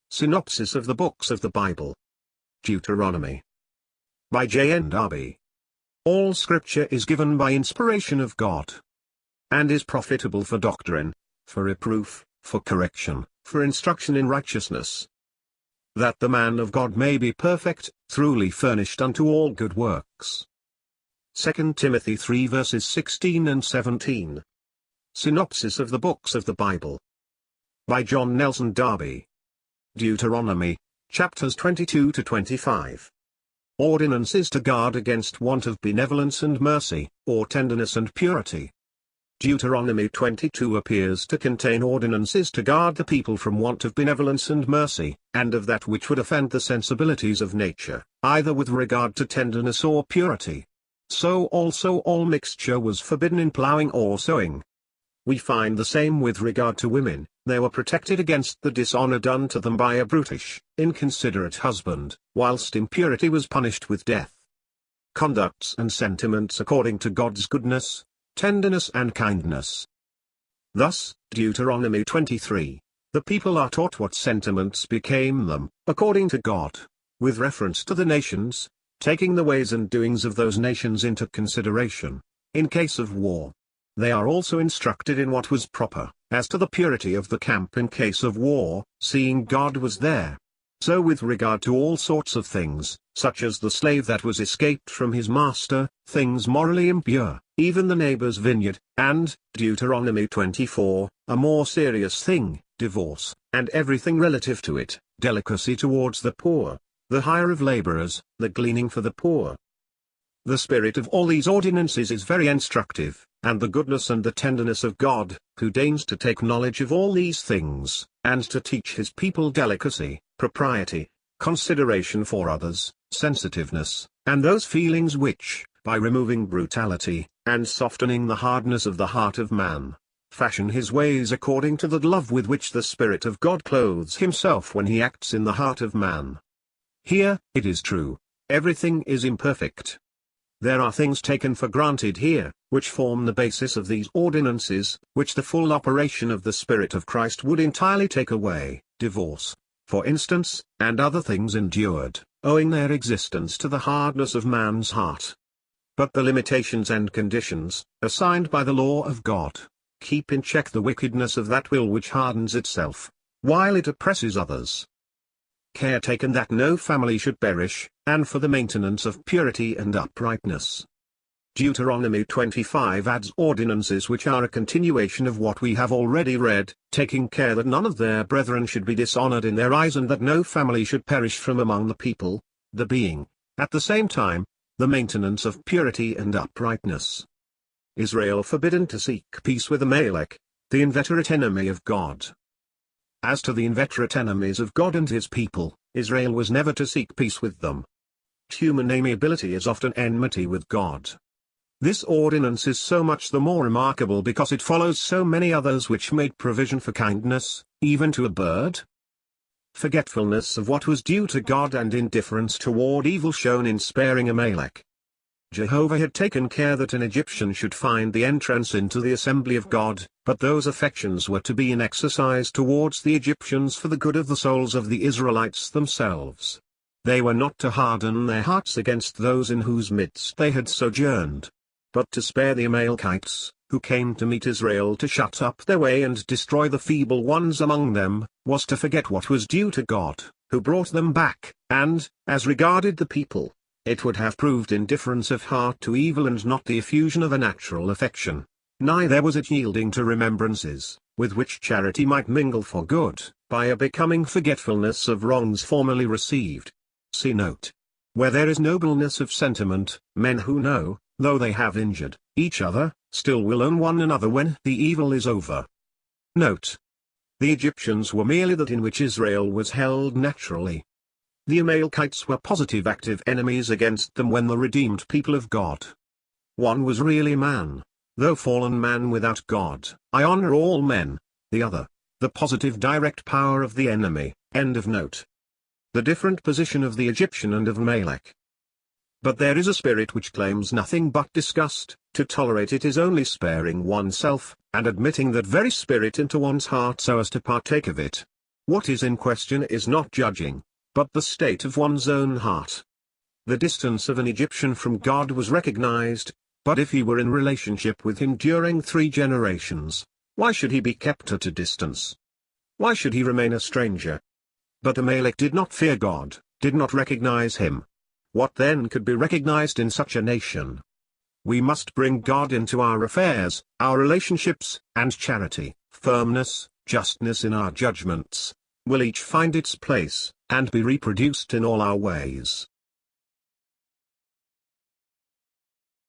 Synopsis of the Books of the Bible. Deuteronomy. By J.N. Darby. All Scripture is given by inspiration of God, and is profitable for doctrine, for reproof, for correction, for instruction in righteousness, that the man of God may be perfect, truly furnished unto all good works. 2 Timothy 3 verses 16 and 17. Synopsis of the Books of the Bible. By John Nelson Darby. Deuteronomy, chapters 22 to 25. Ordinances to guard against want of benevolence and mercy, or tenderness and purity. Deuteronomy 22 appears to contain ordinances to guard the people from want of benevolence and mercy, and of that which would offend the sensibilities of nature, either with regard to tenderness or purity. So also all mixture was forbidden in ploughing or sowing. We find the same with regard to women. They were protected against the dishonor done to them by a brutish, inconsiderate husband, whilst impurity was punished with death. Conducts and sentiments according to God's goodness, tenderness and kindness. Thus, Deuteronomy 23, the people are taught what sentiments became them, according to God, with reference to the nations, taking the ways and doings of those nations into consideration, in case of war. They are also instructed in what was proper, as to the purity of the camp in case of war, seeing God was there. So with regard to all sorts of things, such as the slave that was escaped from his master, things morally impure, even the neighbor's vineyard, and, Deuteronomy 24, a more serious thing, divorce, and everything relative to it, delicacy towards the poor, the hire of laborers, the gleaning for the poor. The spirit of all these ordinances is very instructive, and the goodness and the tenderness of God, who deigns to take knowledge of all these things, and to teach his people delicacy, propriety, consideration for others, sensitiveness, and those feelings which, by removing brutality, and softening the hardness of the heart of man, fashion his ways according to the love with which the Spirit of God clothes himself when he acts in the heart of man. Here, it is true, everything is imperfect. There are things taken for granted here, which form the basis of these ordinances, which the full operation of the Spirit of Christ would entirely take away, divorce, for instance, and other things endured, owing their existence to the hardness of man's heart. But the limitations and conditions, assigned by the law of God, keep in check the wickedness of that will which hardens itself, while it oppresses others. Care taken that no family should perish, and for the maintenance of purity and uprightness. Deuteronomy 25 adds ordinances which are a continuation of what we have already read, taking care that none of their brethren should be dishonored in their eyes and that no family should perish from among the people, the being, at the same time, the maintenance of purity and uprightness. Israel forbidden to seek peace with Amalek, the inveterate enemy of God. As to the inveterate enemies of God and his people, Israel was never to seek peace with them. Human amiability is often enmity with God. This ordinance is so much the more remarkable because it follows so many others which made provision for kindness, even to a bird. Forgetfulness of what was due to God and indifference toward evil shown in sparing Amalek. Jehovah had taken care that an Egyptian should find the entrance into the assembly of God, but those affections were to be in exercise towards the Egyptians for the good of the souls of the Israelites themselves. They were not to harden their hearts against those in whose midst they had sojourned, but to spare the Amalekites, who came to meet Israel to shut up their way and destroy the feeble ones among them, was to forget what was due to God, who brought them back, and, as regarded the people, it would have proved indifference of heart to evil and not the effusion of a natural affection. Neither was it yielding to remembrances, with which charity might mingle for good, by a becoming forgetfulness of wrongs formerly received. See note. Where there is nobleness of sentiment, men who know, though they have injured each other, still will own one another when the evil is over. Note. The Egyptians were merely that in which Israel was held naturally. The Amalekites were positive active enemies against them when the redeemed people of God. One was really man, though fallen man without God. I honor all men. The other, the positive direct power of the enemy. End of note. The different position of the Egyptian and of Amalek. But there is a spirit which claims nothing but disgust. To tolerate it is only sparing oneself, and admitting that very spirit into one's heart so as to partake of it. What is in question is not judging, but the state of one's own heart. The distance of an Egyptian from God was recognized, but if he were in relationship with him during 3 generations, why should he be kept at a distance? Why should he remain a stranger? But Amalek did not fear God, did not recognize him. What then could be recognized in such a nation? We must bring God into our affairs, our relationships, and charity, firmness, justness in our judgments, will each find its place, and be reproduced in all our ways.